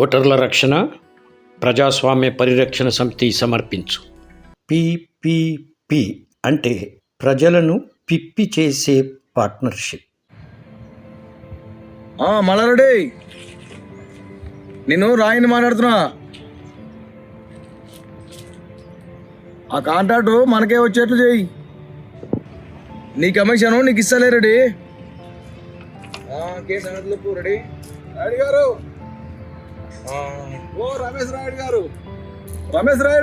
ఓటర్ల రక్షణ ప్రజాస్వామ్య పరిరక్షణ సమితి సమర్పించు. పిపిపి అంటే ప్రజలను పిప్పి చేసే పార్ట్నర్షిప్. మల్లారెడ్డి, నేను రాయిని మాట్లాడుతున్నా. ఆ కాంట్రాక్టు మనకే వచ్చేట్లు చేయి. నీ కమిషను నీకు ఇస్తలే. రెడీ రెడీ రాయుడు గారు. ఓ రమేష్ రాయుడు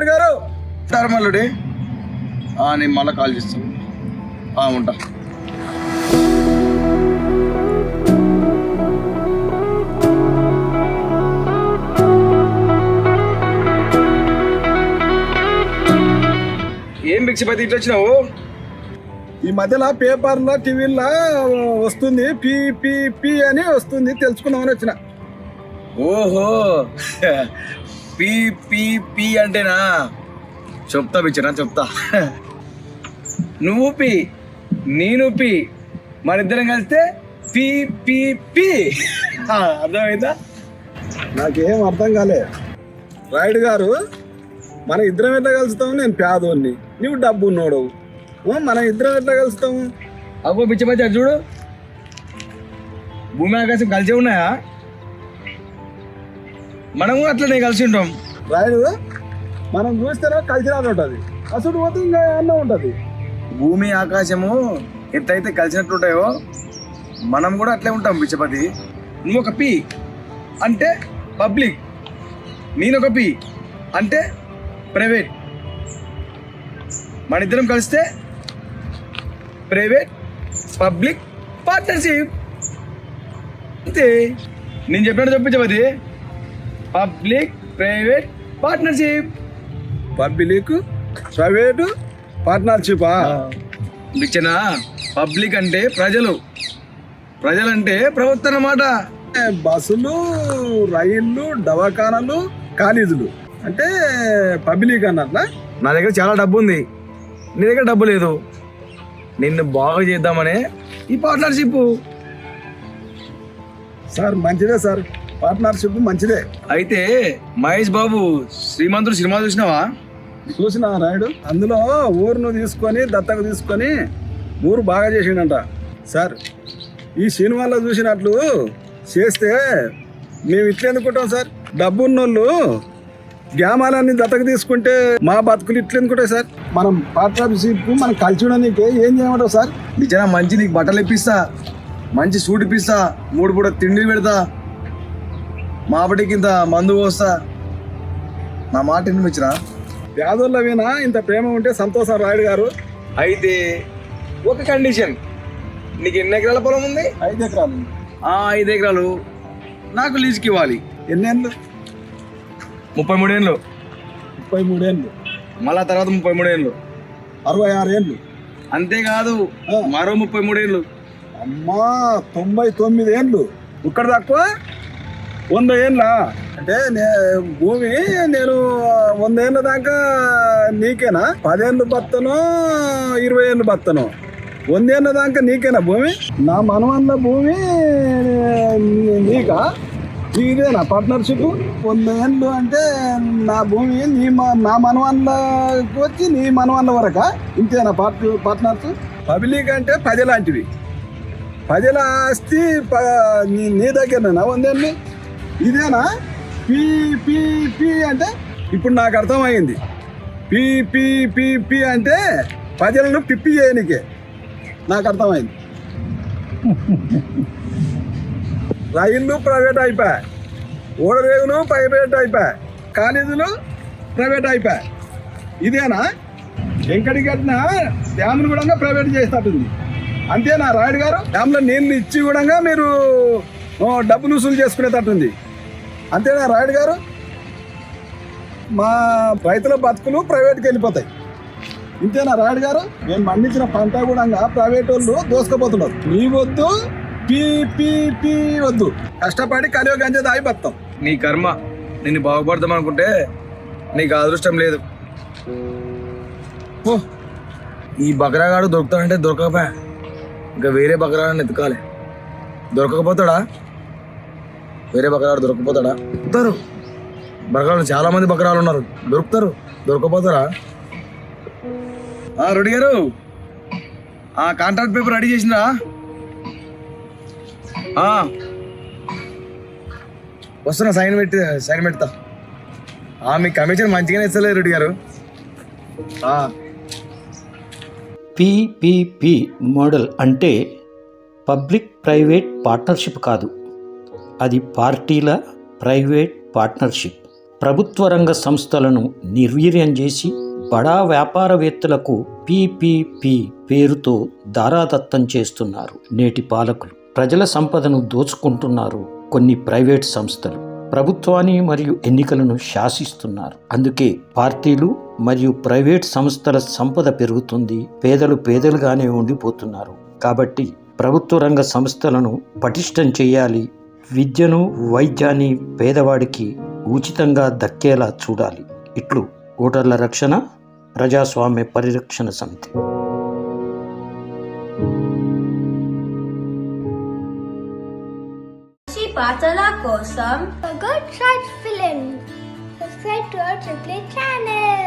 గారు మల్లుడి. నేను మళ్ళీ కాల్ చేస్తాను. ఉంటా. ఏం భిక్షపతి ఇట్లా వచ్చినావు? ఈ మధ్యలో పేపర్లో టీవీలో వస్తుంది, పి అని వస్తుంది, తెలుసుకుందామని వచ్చిన. ఓహో, పి అంటేనా? చెప్తా బిచ్చనా, చెప్తా. నువ్వు పి, నేను పి, మనిద్దరం కలిస్తే పి. అర్థమైందా? నాకేం అర్థం కాలే రాయుడు గారు. మన ఇద్దరం ఎట్లా కలుస్తాము? నేను పేదోన్ని, నువ్వు డబ్బు ఉన్నోడవు. మన ఇద్దరం ఎట్లా కలుస్తాము? అబ్బో పిచ్చిపచ్చి, అది చూడు, భూమి ఆకాశం కలిసే ఉన్నాయా? మనము అట్లనే కలిసి ఉంటాం. రాయుడు, మనం చూస్తేనే కలిసినట్టు ఉంటుంది, అసలు పోతే ఇంకా అన్న ఉంటుంది. భూమి ఆకాశము ఎట్లయితే కలిసినట్టు ఉంటాయో మనం కూడా అట్లే ఉంటాం పిచ్చపతి. నువ్వు ఒక పి అంటే పబ్లిక్, నేనొక పి అంటే ప్రైవేట్. మన ఇద్దరం కలిస్తే ప్రైవేట్ పబ్లిక్ పార్ట్నర్షిప్. అంతే, నేను చెప్పినట్టు చెప్పించబోది. Public private partnership. Public private పార్ట్నర్షిపా? ఇచ్చిన పబ్లిక్ అంటే ప్రజలు, ప్రజలంటే ప్రభుత్వం అన్నమాట. బస్సులు, రైళ్ళు, దవాఖానాలు, కాలేజీలు అంటే పబ్లిక్ అన్నట్లా. నా దగ్గర చాలా డబ్బు ఉంది, నీ దగ్గర డబ్బు లేదు. నిన్ను బాగా చేద్దామనే ఈ పార్ట్నర్షిప్. సార్ మంచిదే సార్, పార్ట్నర్షిప్ మంచిదే. అయితే మహేష్ బాబు శ్రీమంతుడు సినిమా చూసినావా? చూసిన రాయుడు. అందులో ఊరును తీసుకొని దత్తకు తీసుకొని ఊరు బాగా చేసిండంట. సార్, ఈ సినిమాలో చూసినట్లు చేస్తే మేము ఇట్లా ఎందుకుంటాం సార్? డబ్బున్నోళ్ళు గ్రామాలన్నీ దత్తకు తీసుకుంటే మా బతుకులు ఇట్లా ఎందుకుంటాయి సార్? మనం పార్ట్నర్షిప్ మనం కలిసి ఉండడానికి ఏం చేయమంటావు సార్? నిజంగా మంచి నీకు బట్టలు ఇప్పిస్తా, మంచి సూట్ ఇప్పిస్తా, 3 పూట తిండి పెడతా, మాపటి కింద మందు పోస్తా. నా మాట వినిపించిన. పేదోళ్ళ వినా ఇంత ప్రేమ ఉంటే సంతోషం రాయుడు గారు. అయితే ఒక కండిషన్, నీకు ఎన్ని ఎకరాల పొలం ఉంది? 5 ఎకరాలు. 5 ఎకరాలు నాకు లీజుకి ఇవ్వాలి. ఎన్నేళ్ళు? 33 ఏళ్ళు. 33 ఏళ్ళు. మళ్ళా తర్వాత 33 ఏళ్ళు. 66 ఏళ్ళు. అంతేకాదు, మరో 33 ఏళ్ళు. అమ్మా, 99 ఏళ్ళు. ఇక్కడ తక్కువ 100 ఏళ్ళ అంటే భూమి నేను 100 ఏళ్ళ దాకా నీకేనా? 10 ఏళ్ళు బతను, 20 ఏళ్ళు బతను, 100 ఏళ్ళ దాకా నీకేనా భూమి? నా మనవన్ల భూమి నీకా? ఇదేనా పార్ట్నర్షిప్? 100 ఏళ్ళు అంటే నా భూమి నా మనవన్లకు వచ్చి నీ మనవన్ల వరకా? ఇంతేనా పార్ట్నర్షిప్? పబ్లిక్ అంటే ప్రజలాంటివి. ప్రజల ఆస్తి నీ దగ్గరనేనా 100 ఏళ్ళు? ఇదేనా పి అంటే? ఇప్పుడు నాకు అర్థమైంది. పి అంటే ప్రజలను పిప్పి చేయనికే నాకు అర్థమైంది. రైళ్ళు ప్రైవేట్ అయిపోయాయి, ఓడరేవులు ప్రైవేట్ అయిపోయాయి, కాలేజీలు ప్రైవేట్ అయిపోయాయి. ఇదేనా? వెంకటి కట్టిన డ్యాములు కూడా ప్రైవేట్ చేసేటట్టుంది. అంతేనా రాయుడు గారు? డ్యామ్లో నీళ్ళు ఇచ్చి కూడా మీరు డబ్బులు వసూలు చేసుకునేటట్టుంది. అంతేనా రాయుడు గారు? మా రైతుల బతుకులు ప్రైవేట్కి వెళ్ళిపోతాయి. ఇంతేనా రాయుడు గారు? మేము పండించిన పంట కూడా ప్రైవేట్ వాళ్ళు దోసుకుపోతున్నారు. నీ వద్దు, పి వద్దు. కష్టపడి కలియో గంజ దాగి బతాం. నీ కర్మ, నిన్ను బాగుపడదాం అనుకుంటే నీకు అదృష్టం లేదు. ఈ బకరాగాడు దొరుకుతాడంటే దొరకకపోయా, ఇంకా వేరే బకరాగాడిని ఎత్తుకాలి. దొరకకపోతాడా? వేరే బకరాలు దొరకపోతాడా? దొరుకుతారు. బకరాలు చాలా మంది బకరాలు ఉన్నారు, దొరుకుతారు. దొరకపోతారా? రెడ్డి గారు, ఆ కాంట్రాక్ట్ పేపర్ రెడీ చేసిందా? వస్తున్నా, సైన్ పెడతా. మీ కమిషన్ మంచిగానే ఇస్తలేదు రెడ్డి గారు. పిపిపి మోడల్ అంటే పబ్లిక్ ప్రైవేట్ పార్ట్నర్షిప్ కాదు, అది పార్టీల ప్రైవేట్ పార్ట్నర్షిప్. ప్రభుత్వ రంగ సంస్థలను నిర్వీర్యం చేసి బడా వ్యాపారవేత్తలకు పిపిపి పేరుతో దారాదత్తం చేస్తున్నారు నేటి పాలకులు. ప్రజల సంపదను దోచుకుంటున్నారు కొన్ని ప్రైవేట్ సంస్థలు. ప్రభుత్వాన్ని మరియు ఎన్నికలను శాసిస్తున్నారు. అందుకే పార్టీలు మరియు ప్రైవేట్ సంస్థల సంపద పెరుగుతుంది, పేదలు పేదలుగానే ఉండిపోతున్నారు. కాబట్టి ప్రభుత్వ రంగ సంస్థలను పటిష్టం చేయాలి. విద్యను వైద్యాన్ని పేదవాడికి ఉచితంగా దక్కేలా చూడాలి. ఇట్లు ఓటర్ల రక్షణ ప్రజాస్వామ్య పరిరక్షణ సమితి. పాటల కోసం For good short film, subscribe to our AAA channel.